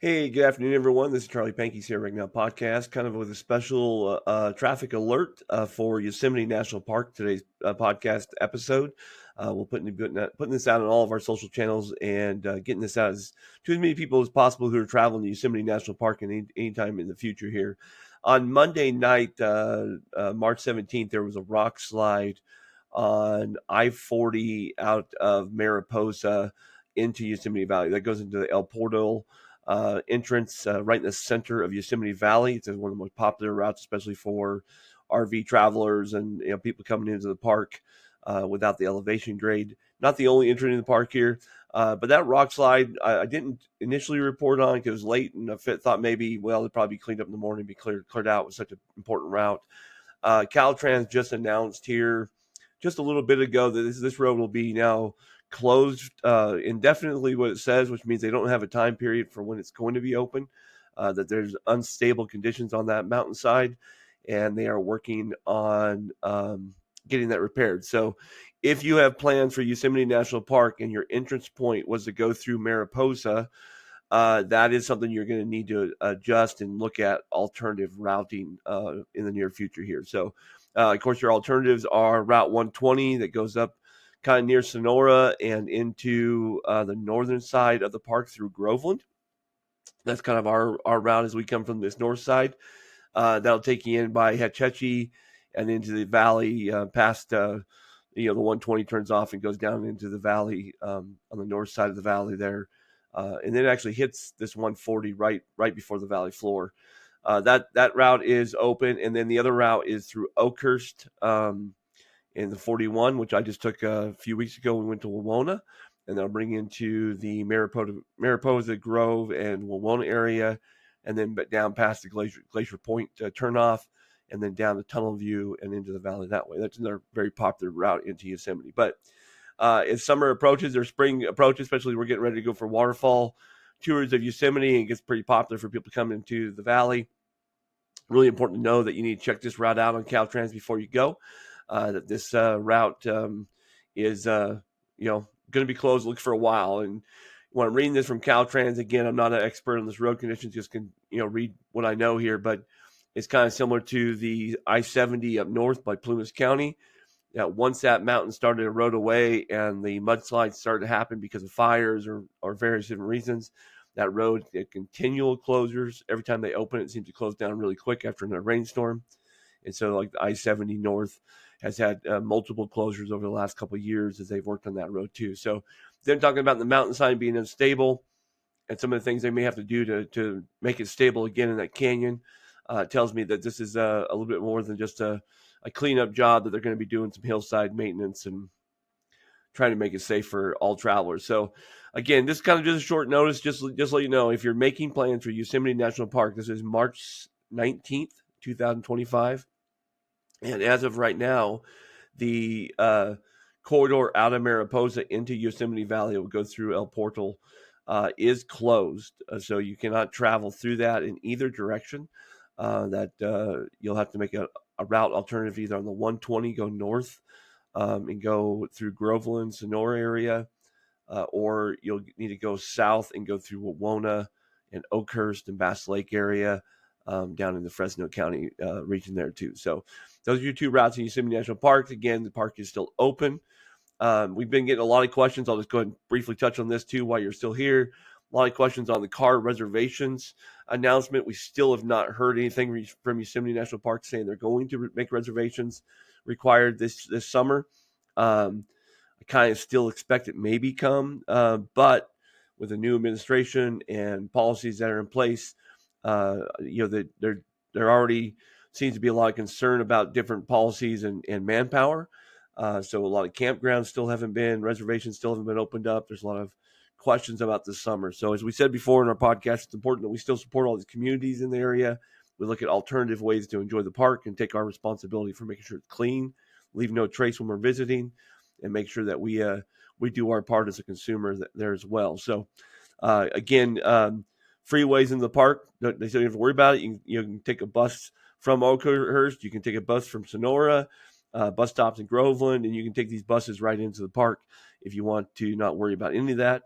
Hey, good afternoon, everyone. This is Charlie Pankey's here right now podcast, kind of with a special traffic alert for Yosemite National Park. Today's podcast episode. We'll putting this out on all of our social channels and getting this out to as many people as possible who are traveling to Yosemite National Park anytime in the future here. On Monday night, March 17th, there was a rock slide on I-40 out of Mariposa into Yosemite Valley. That goes into the El Portal entrance right in the center of Yosemite Valley. It's one of the most popular routes, especially for RV travelers and people coming into the park without the elevation grade. Not the only entrance in the park here, but that rock slide I didn't initially report on because it was late, and I thought maybe it'd probably be cleaned up in the morning, be cleared out with such an important route. Caltrans just announced here just a little bit ago that this road will be now closed indefinitely, what it says, which means they don't have a time period for when it's going to be open, that there's unstable conditions on that mountainside, and they are working on getting that repaired. So if you have plans for Yosemite National Park and your entrance point was to go through Mariposa, that is something you're going to need to adjust and look at alternative routing in the near future here. So, of course, your alternatives are Route 120 that goes up kind of near Sonora and into the northern side of the park through Groveland. That's kind of our route as we come from this north side. That'll take you in by Hetchetchee and into the valley past, the 120 turns off and goes down into the valley on the north side of the valley there. And then it actually hits this 140 right before the valley floor. That route is open, and then the other route is through Oakhurst in the 41, which I just took a few weeks ago. We went to Wawona, and that'll bring into the Mariposa Grove and Wawona area, and then down past the Glacier Point turnoff, and then down the Tunnel View and into the valley that way. That's another very popular route into Yosemite. But as summer approaches or spring approaches, especially we're getting ready to go for waterfall tours of Yosemite, and it gets pretty popular for people to come into the valley. Really important to know that you need to check this route out on Caltrans before you go. That this route is going to be closed, looks for a while. And when I'm reading this from Caltrans, again, I'm not an expert on this road conditions, just can read what I know here, but it's kind of similar to the I-70 up north by Plumas County. Once that mountain started to erode away and the mudslides started to happen because of fires or various different reasons, that road had continual closures. Every time they open it, it seems to close down really quick after a rainstorm. And so like the I-70 north has had multiple closures over the last couple of years as they've worked on that road too. So they're talking about the mountainside being unstable and some of the things they may have to do to make it stable again in that canyon. Tells me that this is a little bit more than just a cleanup job, that they're going to be doing some hillside maintenance and trying to make it safe for all travelers. So again, this kind of just a short notice, just let you know, if you're making plans for Yosemite National Park, this is March 19th, 2025. And as of right now, the corridor out of Mariposa into Yosemite Valley, it will go through El Portal, is closed. So you cannot travel through that in either direction. You'll have to make a route alternative, either on the 120, go north and go through Groveland, Sonora area, or you'll need to go south and go through Wawona and Oakhurst and Bass Lake area down in the Fresno County region there too. So those are your two routes in Yosemite National Park. Again, the park is still open. We've been getting a lot of questions. I'll just go ahead and briefly touch on this too while you're still here. A lot of questions on the car reservations announcement. We still have not heard anything from Yosemite National Park saying they're going to make reservations required this summer. I kind of still expect it may come, but with the new administration and policies that are in place, that there already seems to be a lot of concern about different policies and manpower. So a lot of campgrounds still haven't been, reservations still haven't been opened up. There's a lot of questions about this summer. So as we said before in our podcast, it's important that we still support all these communities in the area. We look at alternative ways to enjoy the park and take our responsibility for making sure it's clean, leave no trace when we're visiting, and make sure that we do our part as a consumer there as well. So again, freeways in the park, they don't have to worry about it. You can take a bus from Oakhurst, you can take a bus from Sonora, bus stops in Groveland, and you can take these buses right into the park if you want to not worry about any of that.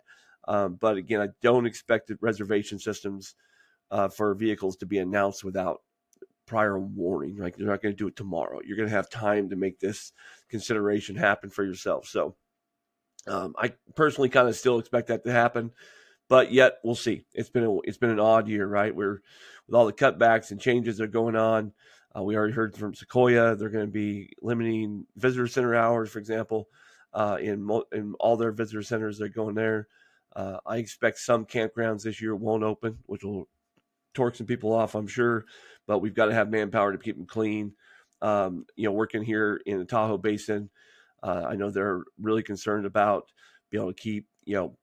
But again, I don't expect the reservation systems for vehicles to be announced without prior warning. Like they're not going to do it tomorrow. You're going to have time to make this consideration happen for yourself. So I personally kind of still expect that to happen, but yet we'll see. It's been an odd year, right? We're with all the cutbacks and changes that are going on. We already heard from Sequoia they're going to be limiting visitor center hours, for example, in all their visitor centers. They're going there. I expect some campgrounds this year won't open, which will torque some people off, I'm sure, but we've got to have manpower to keep them clean. Working here in the Tahoe Basin, I know they're really concerned about being able to keep,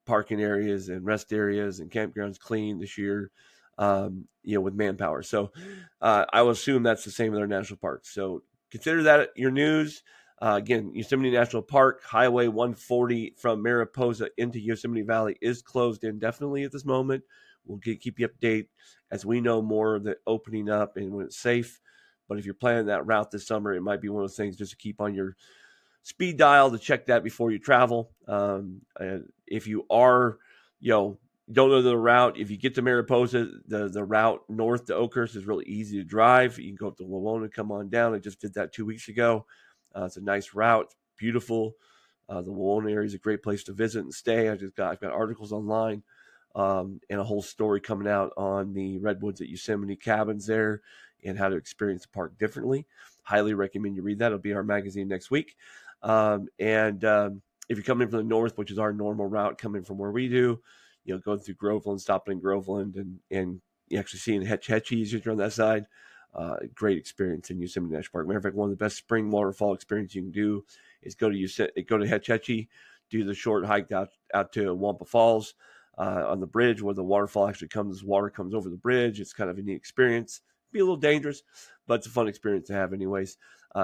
parking areas and rest areas and campgrounds clean this year, with manpower. So I will assume that's the same with our national parks. So consider that your news. Again, Yosemite National Park, Highway 140 from Mariposa into Yosemite Valley is closed indefinitely at this moment. We'll keep you updated as we know more of the opening up and when it's safe. But if you're planning that route this summer, it might be one of those things just to keep on your speed dial to check that before you travel. And if you are, don't know the route, if you get to Mariposa, the route north to Oakhurst is really easy to drive. You can go up to Wawona, come on down. I just did that 2 weeks ago. It's a nice route, beautiful. The Wawona area is a great place to visit and stay. I've got articles online and a whole story coming out on the Redwoods at Yosemite cabins there and how to experience the park differently. Highly recommend you read that. It'll be our magazine next week. If you're coming from the north, which is our normal route coming from where we do, going through Groveland, stopping in Groveland and you actually seeing Hetch Hetchies if you're on that side. Great experience in Yosemite National Park. Matter of fact, one of the best spring waterfall experiences you can do is go to Hetch Hetchy, do the short hike out to Wampa Falls on the bridge where the waterfall actually comes. Water comes over the bridge. It's kind of a neat experience. Be a little dangerous, but it's a fun experience to have anyways.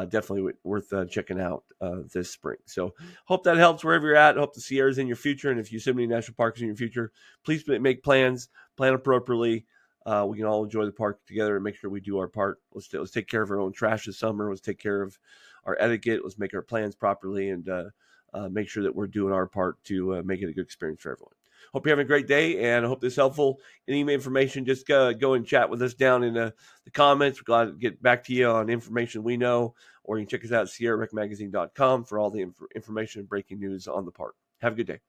Definitely worth checking out this spring. So hope that helps wherever you're at. Hope the Sierra's in your future. And if Yosemite National Park is in your future, please make plans, plan appropriately. We can all enjoy the park together and make sure we do our part. Let's take care of our own trash this summer. Let's take care of our etiquette. Let's make our plans properly and make sure that we're doing our part to make it a good experience for everyone. Hope you're having a great day, and I hope this is helpful. Any information, just go and chat with us down in the comments. We're glad to get back to you on information we know, or you can check us out at SierraRecMagazine.com for all the information and breaking news on the park. Have a good day.